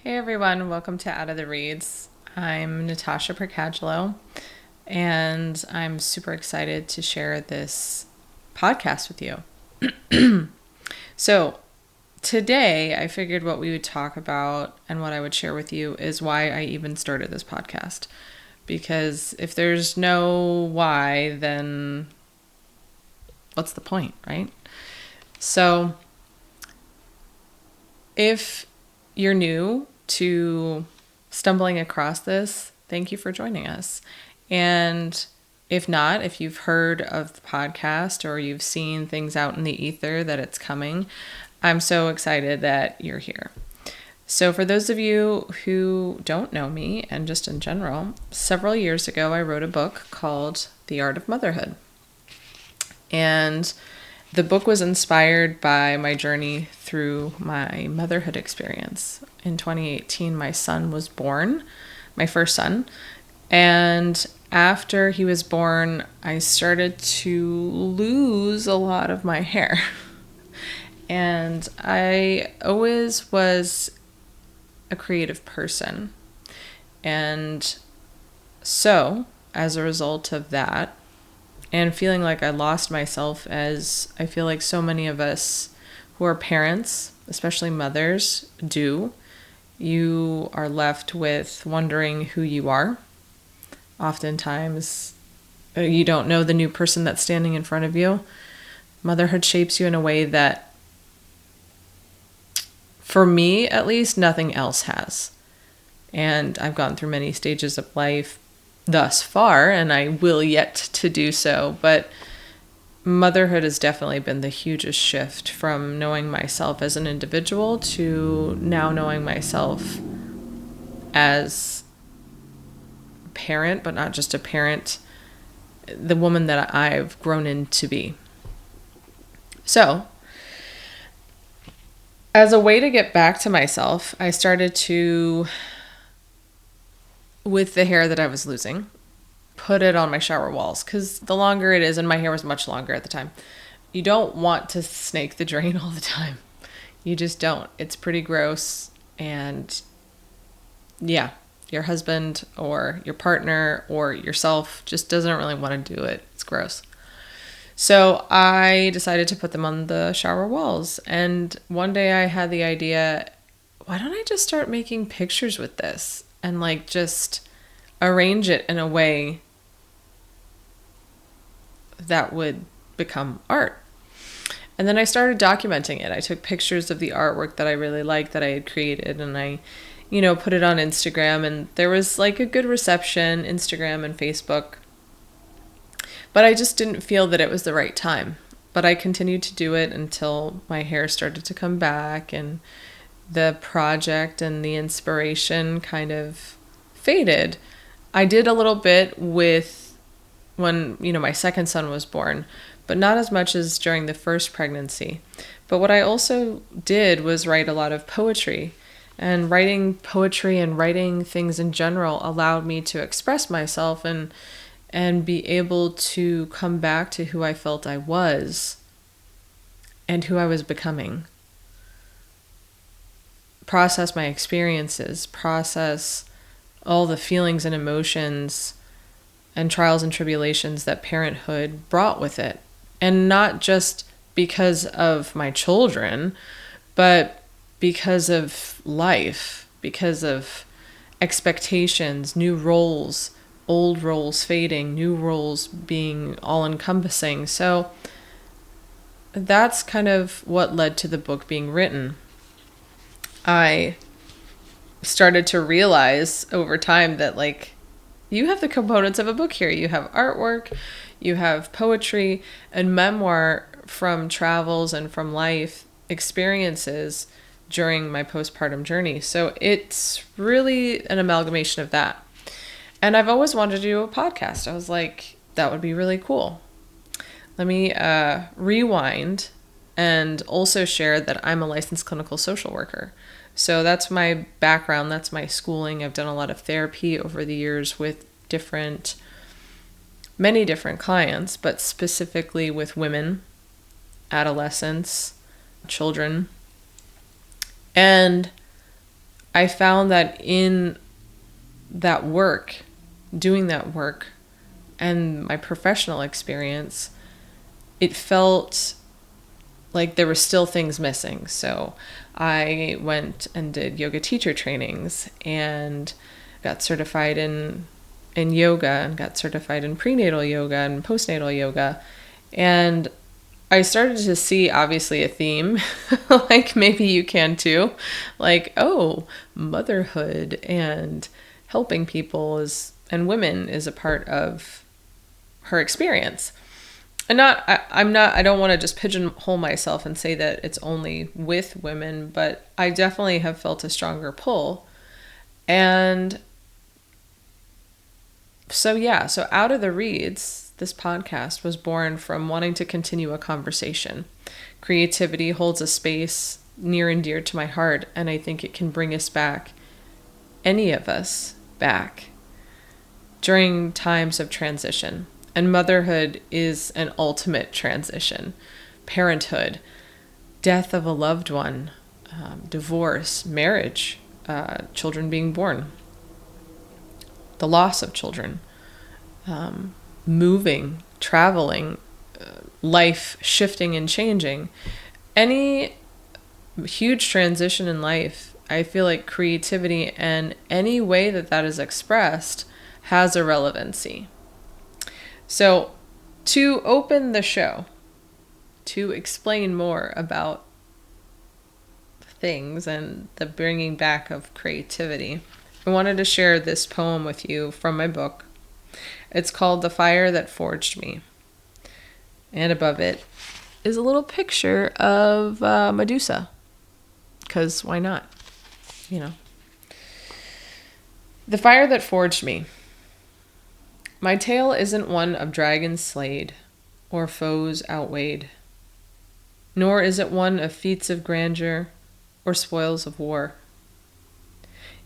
Hey everyone, welcome to Out of the Reads. I'm Natasha Percagelo, and I'm super excited to share this podcast with you. So, today I figured what we would talk about and what I would share with you is why I even started this podcast. Because if there's no why, then what's the point, right? So, if you're new to stumbling across this, thank you for joining us. And if not, if you've heard of the podcast or you've seen things out in the ether that it's coming, I'm so excited that you're here. So for those of you who don't know me, and just in general, several years ago I wrote a book called The Art of Motherhood. And the book was inspired by my journey through my motherhood experience. In 2018, my son was born, my first son. And after he was born, I started to lose a lot of my hair. And I always was a creative person. And so, as a result of that, and feeling like I lost myself, as I feel like so many of us who are parents, especially mothers, do. You are left with wondering who you are. Oftentimes, you don't know the new person that's standing in front of you. Motherhood shapes you in a way that, for me at least, nothing else has. And I've gone through many stages of life thus far, and I will yet to do so, but motherhood has definitely been the hugest shift from knowing myself as an individual to now knowing myself as a parent, but not just a parent, the woman that I've grown into be. So, as a way to get back to myself, I started to, with the hair that I was losing, put it on my shower walls, because the longer it is, and my hair was much longer at the time, you don't want to snake the drain all the time. You just don't. It's pretty gross. And yeah, your husband or your partner or yourself just doesn't really want to do it. It's gross. So I decided to put them on the shower walls. And one day I had the idea, why don't I just start making pictures with this and just arrange it in a way that would become art. And then I started documenting it. I took pictures of the artwork that I really liked that I had created, and I, put it on Instagram, and there was a good reception, Instagram and Facebook. But I just didn't feel that it was the right time. But I continued to do it until my hair started to come back, and the project and the inspiration kind of faded. I did a little bit with when, my second son was born, but not as much as during the first pregnancy. But what I also did was write a lot of poetry. And writing poetry and writing things in general allowed me to express myself and be able to come back to who I felt I was and who I was becoming. Process my experiences, process all the feelings and emotions and trials and tribulations that parenthood brought with it. And not just because of my children, but because of life, because of expectations, new roles, old roles fading, new roles being all-encompassing. So that's kind of what led to the book being written. I started to realize over time that you have the components of a book here. You have artwork, you have poetry, and memoir from travels and from life experiences during my postpartum journey. So it's really an amalgamation of that. And I've always wanted to do a podcast. I was like, that would be really cool. Let me rewind and also share that I'm a licensed clinical social worker. So that's my background, that's my schooling. I've done a lot of therapy over the years with many different clients, but specifically with women, adolescents, children. And I found that in that work, doing that work, and my professional experience, it felt like there were still things missing. So I went and did yoga teacher trainings and got certified in yoga and got certified in prenatal yoga and postnatal yoga. And I started to see, obviously, a theme, like maybe you can too, like, oh, motherhood and helping people and women is a part of her experience. And I don't want to just pigeonhole myself and say that it's only with women, but I definitely have felt a stronger pull. And so, yeah, so Out of the Reeds, this podcast was born from wanting to continue a conversation. Creativity holds a space near and dear to my heart, and I think it can bring us back, any of us back, during times of transition. And motherhood is an ultimate transition. Parenthood, death of a loved one, divorce, marriage, children being born, the loss of children, moving, traveling, life shifting and changing. Any huge transition in life, I feel like creativity and any way that that is expressed has a relevancy. So to open the show, to explain more about things and the bringing back of creativity, I wanted to share this poem with you from my book. It's called The Fire That Forged Me. And above it is a little picture of Medusa. Because why not? You know. The fire that forged me. My tale isn't one of dragons slayed or foes outweighed, nor is it one of feats of grandeur or spoils of war.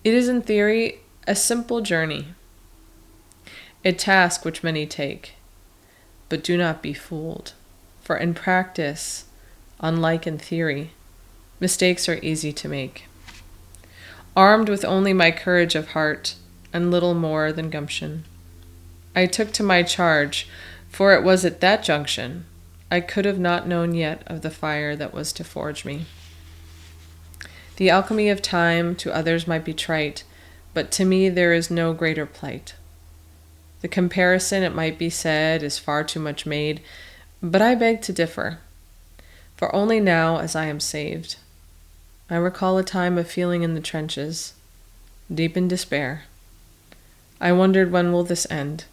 It is in theory a simple journey, a task which many take, but do not be fooled, for in practice, unlike in theory, mistakes are easy to make. Armed with only my courage of heart and little more than gumption, I took to my charge, for it was at that junction I could have not known yet of the fire that was to forge me. The alchemy of time to others might be trite, but to me there is no greater plight. The comparison, it might be said, is far too much made, but I beg to differ, for only now as I am saved, I recall a time of feeling in the trenches, deep in despair. I wondered, when will this end?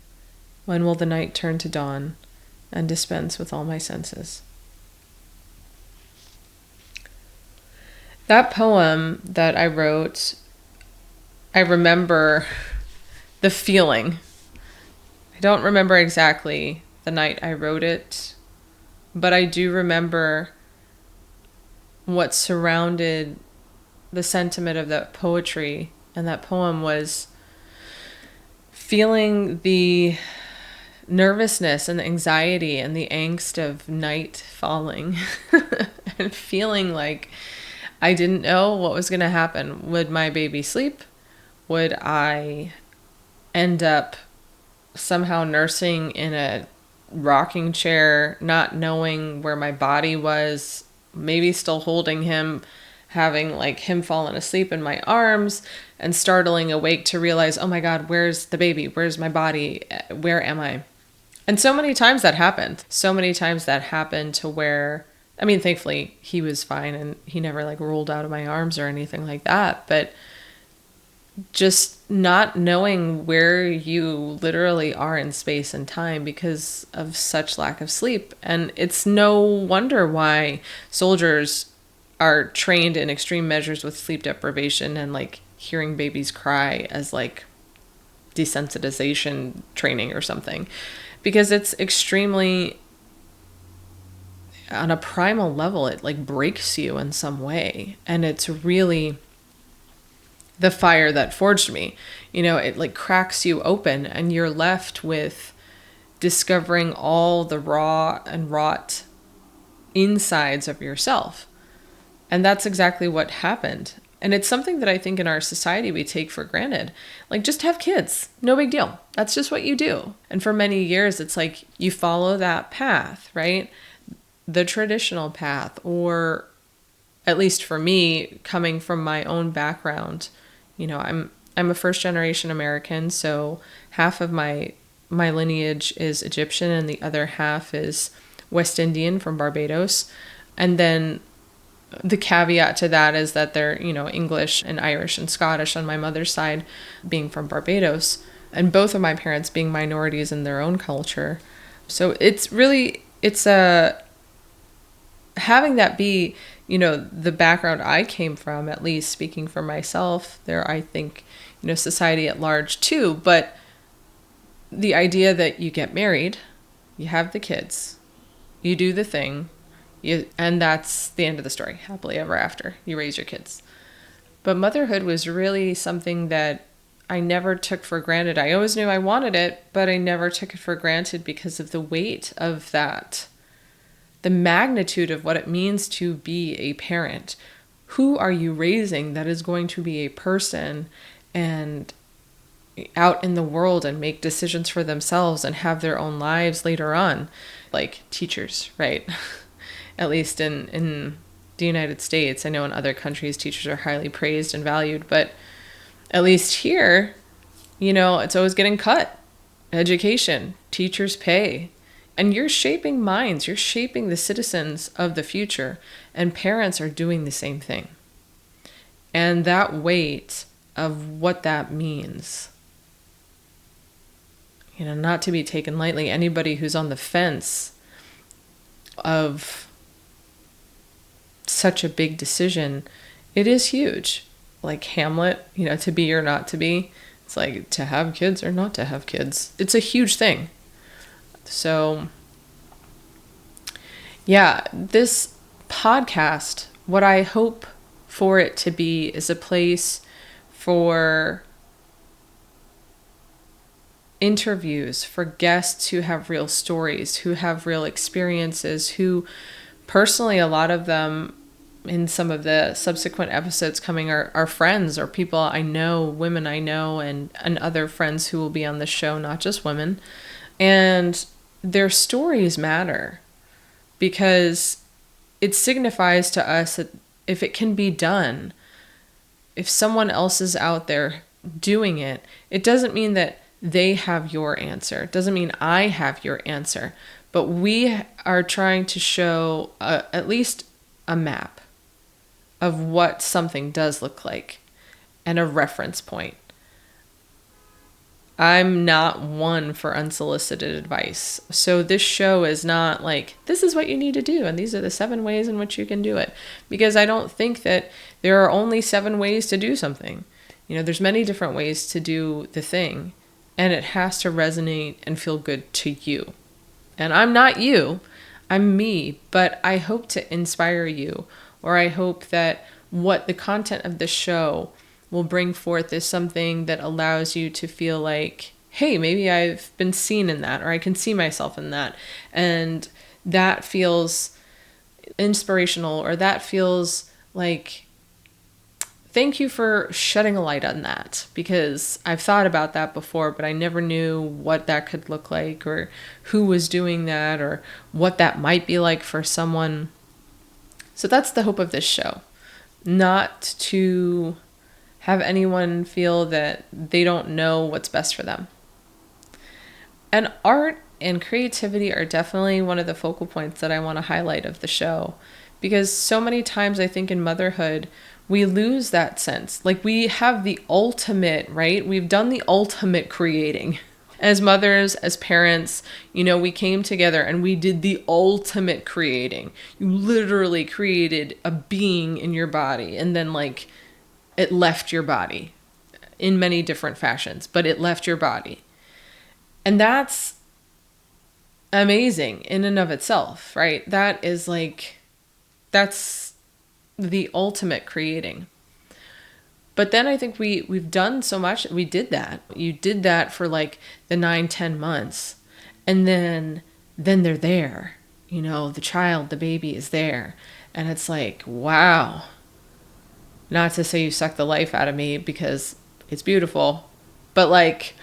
When will the night turn to dawn and dispense with all my senses? That poem that I wrote, I remember the feeling. I don't remember exactly the night I wrote it, but I do remember what surrounded the sentiment of that poetry and that poem was feeling the nervousness and the anxiety and the angst of night falling and feeling like I didn't know what was going to happen. Would my baby sleep? Would I end up somehow nursing in a rocking chair, not knowing where my body was, maybe still holding him, having like him falling asleep in my arms and startling awake to realize, oh my God, where's the baby? Where's my body? Where am I? And so many times that happened. So many times that happened to where, I mean, thankfully he was fine and he never like rolled out of my arms or anything like that. But just not knowing where you literally are in space and time because of such lack of sleep. And it's no wonder why soldiers are trained in extreme measures with sleep deprivation and like hearing babies cry as like desensitization training or something, because it's extremely, on a primal level, it like breaks you in some way. And it's really the fire that forged me. You know, it like cracks you open and you're left with discovering all the raw and wrought insides of yourself. And that's exactly what happened. And it's something that I think in our society we take for granted. Like, just have kids. No big deal. That's just what you do. And for many years, it's like you follow that path, right? The traditional path, or at least for me, coming from my own background, I'm a first generation American, so half of my lineage is Egyptian and the other half is West Indian from Barbados. And then the caveat to that is that they're, English and Irish and Scottish on my mother's side, being from Barbados, and both of my parents being minorities in their own culture. So it's having that be, the background I came from, at least speaking for myself, there, I think, society at large too, but the idea that you get married, you have the kids, you do the thing, and that's the end of the story. Happily ever after. You raise your kids. But motherhood was really something that I never took for granted. I always knew I wanted it, but I never took it for granted because of the weight of that. The magnitude of what it means to be a parent. Who are you raising that is going to be a person and out in the world and make decisions for themselves and have their own lives later on? Like teachers, right? At least in the United States. I know in other countries teachers are highly praised and valued, but at least here, it's always getting cut. Education, teachers' pay. And you're shaping minds, you're shaping the citizens of the future, and parents are doing the same thing. And that weight of what that means, not to be taken lightly. Anybody who's on the fence of such a big decision, it is huge. Like Hamlet, to be or not to be. It's like to have kids or not to have kids. It's a huge thing. So, yeah, this podcast, what I hope for it to be is a place for interviews, for guests who have real stories, who have real experiences, who personally, a lot of them in some of the subsequent episodes coming are friends or people I know, women I know, and other friends who will be on the show, not just women. And their stories matter because it signifies to us that if it can be done, if someone else is out there doing it, it doesn't mean that they have your answer. It doesn't mean I have your answer. But we are trying to show at least a map of what something does look like and a reference point. I'm not one for unsolicited advice. So this show is not like, this is what you need to do, and these are the 7 ways in which you can do it. Because I don't think that there are only 7 ways to do something. There's many different ways to do the thing, and it has to resonate and feel good to you. And I'm not you, I'm me, but I hope to inspire you, or I hope that what the content of this show will bring forth is something that allows you to feel like, hey, maybe I've been seen in that, or I can see myself in that. And that feels inspirational, or that feels like, thank you for shedding a light on that, because I've thought about that before, but I never knew what that could look like, or who was doing that, or what that might be like for someone. So that's the hope of this show. Not to have anyone feel that they don't know what's best for them. And art and creativity are definitely one of the focal points that I want to highlight of the show, because so many times I think in motherhood, we lose that sense. Like we have the ultimate, right? We've done the ultimate creating. As mothers, as parents, we came together and we did the ultimate creating. You literally created a being in your body, and then it left your body in many different fashions, but it left your body. And that's amazing in and of itself, right? That's the ultimate creating. But then I think we've done so much. We did that. You did that for the 9-10 months. And then they're there. The child, the baby is there. And it's like, wow. Not to say you suck the life out of me, because it's beautiful, but like,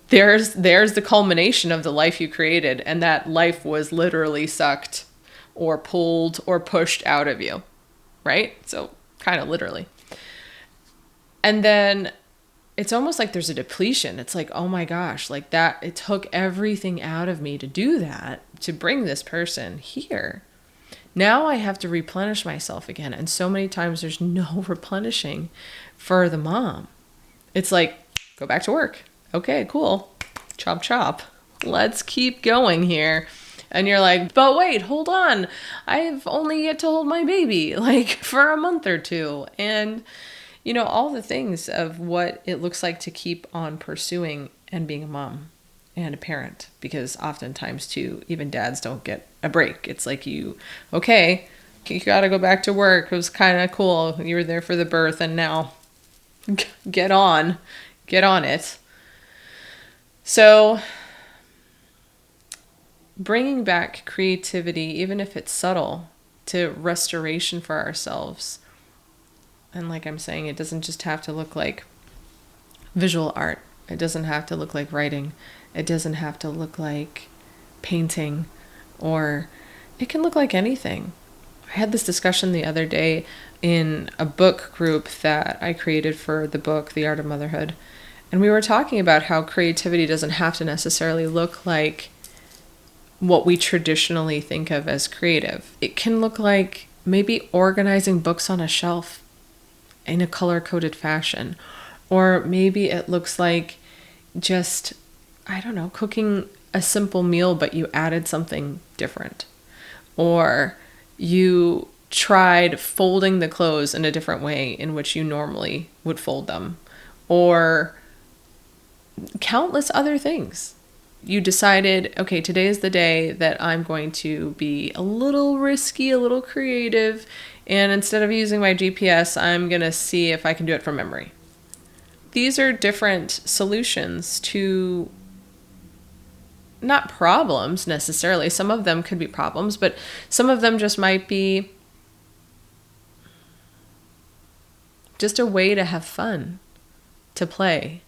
there's the culmination of the life you created, and that life was literally sucked or pulled or pushed out of you, right? So kind of literally. And then it's almost like there's a depletion. It's like, oh my gosh, like that, it took everything out of me to do that, to bring this person here. Now I have to replenish myself again. And so many times there's no replenishing for the mom. It's like, go back to work. Okay, cool. Chop, chop. Let's keep going here. And you're like, but wait, hold on. I've only yet to hold my baby, like, for a month or two. And, you know, all the things of what it looks like to keep on pursuing and being a mom and a parent. Because oftentimes, too, even dads don't get a break. It's like okay, you got to go back to work. It was kind of cool. You were there for the birth, and now get on it. So bringing back creativity, even if it's subtle, to restoration for ourselves. And like I'm saying, it doesn't just have to look like visual art. It doesn't have to look like writing. It doesn't have to look like painting, or it can look like anything. I had this discussion the other day in a book group that I created for the book, The Art of Motherhood. And we were talking about how creativity doesn't have to necessarily look like what we traditionally think of as creative. It can look like maybe organizing books on a shelf in a color-coded fashion. Or maybe it looks like just, I don't know, cooking a simple meal, but you added something different. Or you tried folding the clothes in a different way in which you normally would fold them. Or countless other things. You decided, okay, today is the day that I'm going to be a little risky, a little creative, and instead of using my GPS, I'm going to see if I can do it from memory. These are different solutions to not problems necessarily. Some of them could be problems, but some of them just might be just a way to have fun, to play.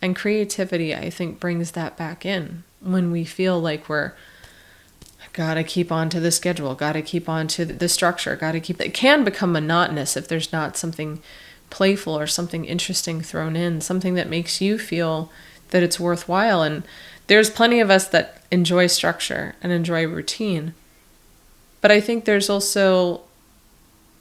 And creativity, I think, brings that back in when we feel like we're gotta keep on to the schedule, gotta keep on to the structure, it can become monotonous if there's not something playful or something interesting thrown in, something that makes you feel that it's worthwhile. And there's plenty of us that enjoy structure and enjoy routine. But I think there's also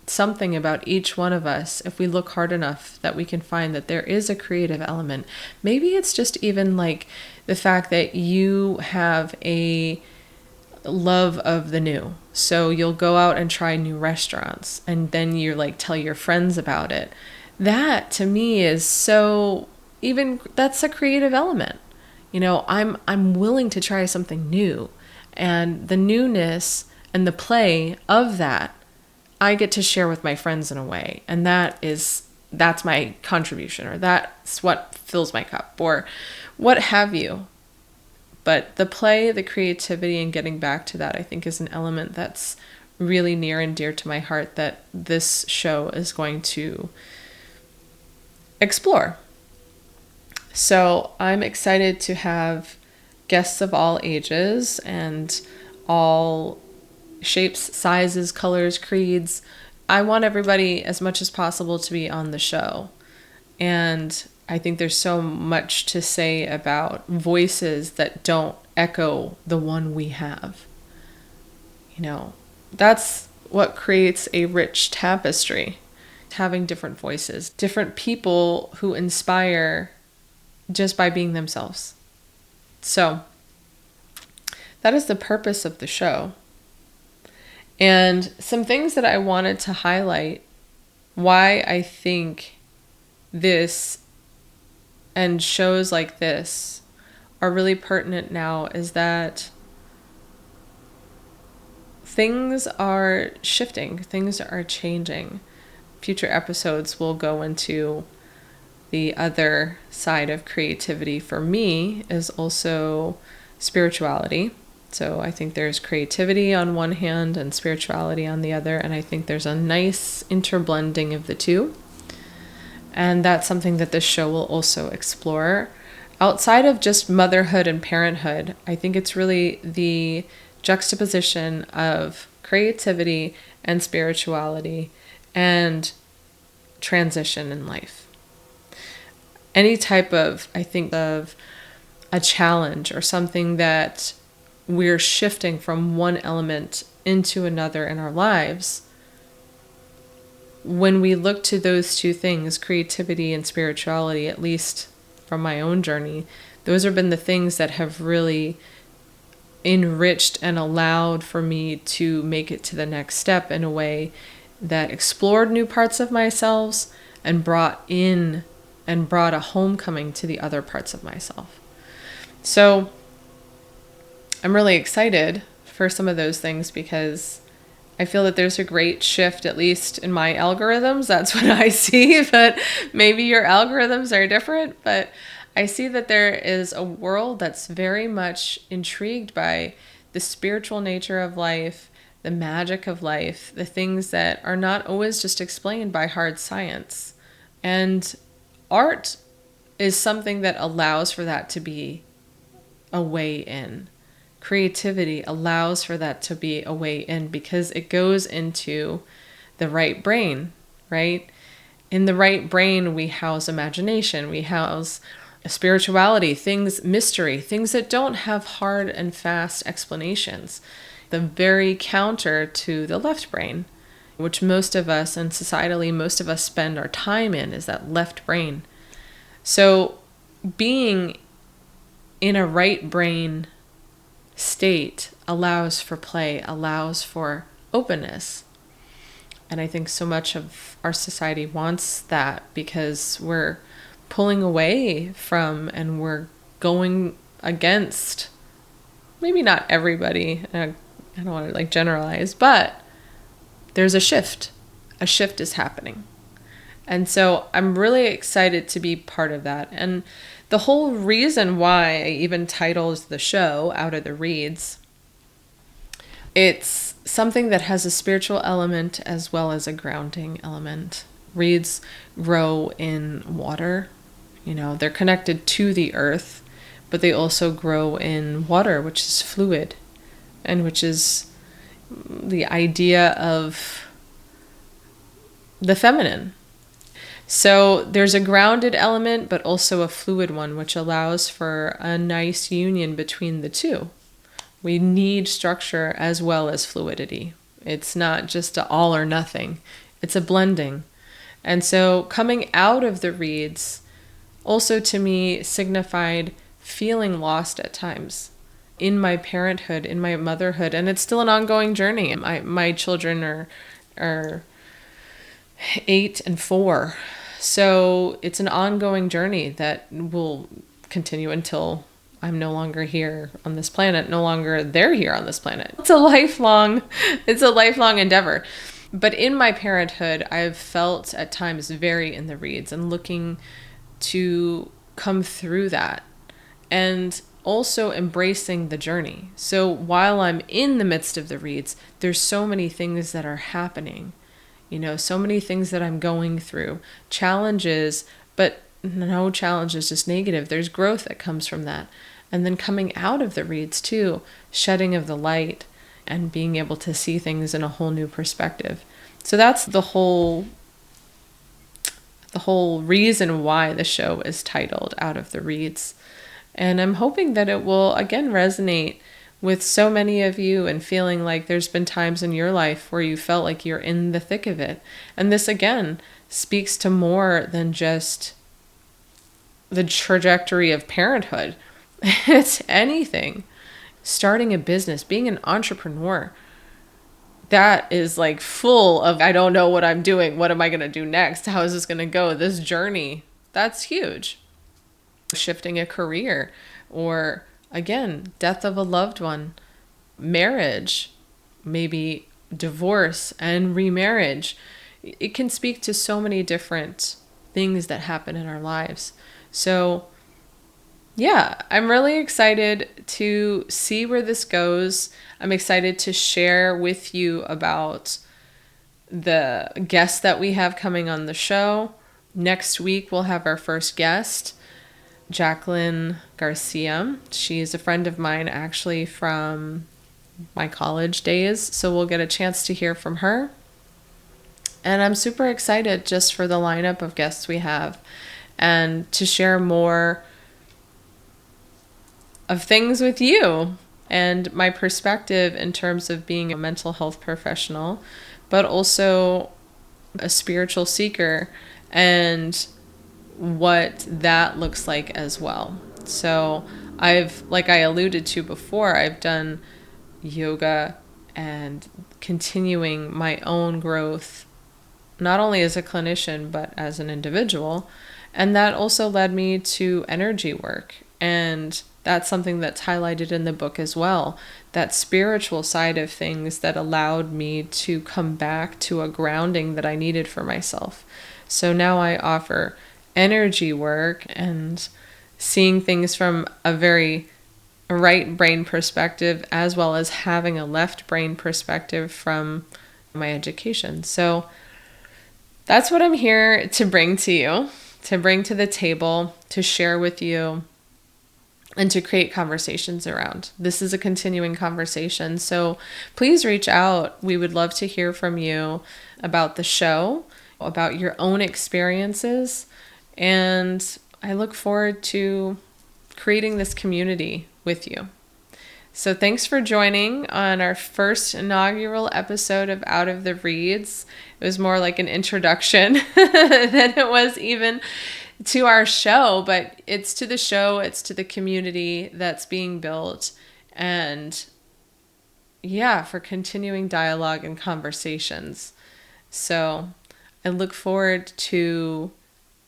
something about each one of us, if we look hard enough, that we can find that there is a creative element. Maybe it's just even like the fact that you have a love of the new. So you'll go out and try new restaurants, and then you like tell your friends about it. That to me is so, even that's a creative element. You know, I'm willing to try something new, and the newness and the play of that I get to share with my friends in a way. And that's my contribution, or that's what fills my cup, or what have you. But the play, the creativity, and getting back to that, I think, is an element that's really near and dear to my heart that this show is going to explore. So I'm excited to have guests of all ages and all shapes, sizes, colors, creeds. I want everybody as much as possible to be on the show. And I think there's so much to say about voices that don't echo the one we have. You know, that's what creates a rich tapestry. Having different voices, different people who inspire just by being themselves. So that is the purpose of the show. And some things that I wanted to highlight why I think this and shows like this are really pertinent now is that things are shifting, things are changing. Future episodes will go into the other side of creativity for me is also spirituality. So I think there's creativity on one hand and spirituality on the other. And I think there's a nice interblending of the two. And that's something that this show will also explore. Outside of just motherhood and parenthood, I think it's really the juxtaposition of creativity and spirituality and transition in life. Any type of, I think, of a challenge or something that we're shifting from one element into another in our lives, when we look to those two things, creativity and spirituality, at least from my own journey, those have been the things that have really enriched and allowed for me to make it to the next step in a way that explored new parts of myself and brought a homecoming to the other parts of myself. So I'm really excited for some of those things because I feel that there's a great shift, at least in my algorithms. That's what I see, but maybe your algorithms are different. But I see that there is a world that's very much intrigued by the spiritual nature of life, the magic of life, the things that are not always just explained by hard science. And art is something that allows for that to be a way in. Creativity allows for that to be a way in because it goes into the right brain, right? In the right brain, we house imagination, we house spirituality, things, mystery, things that don't have hard and fast explanations. The very counter to the left brain, which most of us, and societally, most of us spend our time in, is that left brain. So being in a right brain state allows for play, allows for openness. And I think so much of our society wants that because we're pulling away from and we're going against, maybe not everybody, I don't want to generalize, but there's a shift. A shift is happening. And so I'm really excited to be part of that. And the whole reason why I even titled the show Out of the Reeds, it's something that has a spiritual element as well as a grounding element. Reeds grow in water. They're connected to the earth, but they also grow in water, which is fluid, and which is the idea of the feminine. So there's a grounded element, but also a fluid one, which allows for a nice union between the two. We need structure as well as fluidity. It's not just an all or nothing. It's a blending. And so coming out of the reeds also to me signified feeling lost at times in my parenthood, in my motherhood. And it's still an ongoing journey. My children are 8 and 4. So it's an ongoing journey that will continue until I'm no longer here on this planet, no longer they're here on this planet. It's a lifelong endeavor. But in my parenthood, I've felt at times very in the reeds and looking to come through that and also embracing the journey. So while I'm in the midst of the reeds, there's so many things that are happening. So many things that I'm going through, challenges, but no challenge is just negative. There's growth that comes from that. And then coming out of the reeds too, shedding of the light and being able to see things in a whole new perspective. So that's the whole reason why the show is titled Out of the Reeds. And I'm hoping that it will again resonate with so many of you and feeling like there's been times in your life where you felt like you're in the thick of it. And this again speaks to more than just the trajectory of parenthood. It's anything. Starting a business, being an entrepreneur, that is full of, I don't know what I'm doing. What am I going to do next? How is this going to go? This journey, that's huge. Shifting a career, or again, death of a loved one, marriage, maybe divorce and remarriage. It can speak to so many different things that happen in our lives. So Yeah, I'm really excited to see where this goes. I'm excited to share with you about the guests that we have coming on the show. Next week, we'll have our first guest, Jacqueline Garcia. She's a friend of mine actually from my college days, so we'll get a chance to hear from her. And I'm super excited just for the lineup of guests we have and to share more of things with you and my perspective in terms of being a mental health professional, but also a spiritual seeker and what that looks like as well. So like I alluded to before, I've done yoga and continuing my own growth, not only as a clinician, but as an individual. And that also led me to energy work. And that's something that's highlighted in the book as well. That spiritual side of things that allowed me to come back to a grounding that I needed for myself. So now I offer energy work and seeing things from a very right brain perspective, as well as having a left brain perspective from my education. So that's what I'm here to bring to you, to bring to the table, to share with you, and to create conversations around. This is a continuing conversation. So please reach out. We would love to hear from you about the show, about your own experiences. And I look forward to creating this community with you. So thanks for joining on our first inaugural episode of Out of the Reads. It was more like an introduction than it was even to our show, but it's to the show, it's to the community that's being built, and yeah, for continuing dialogue and conversations. So I look forward to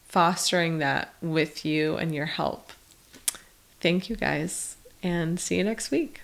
fostering that with you and your help. Thank you guys, and see you next week.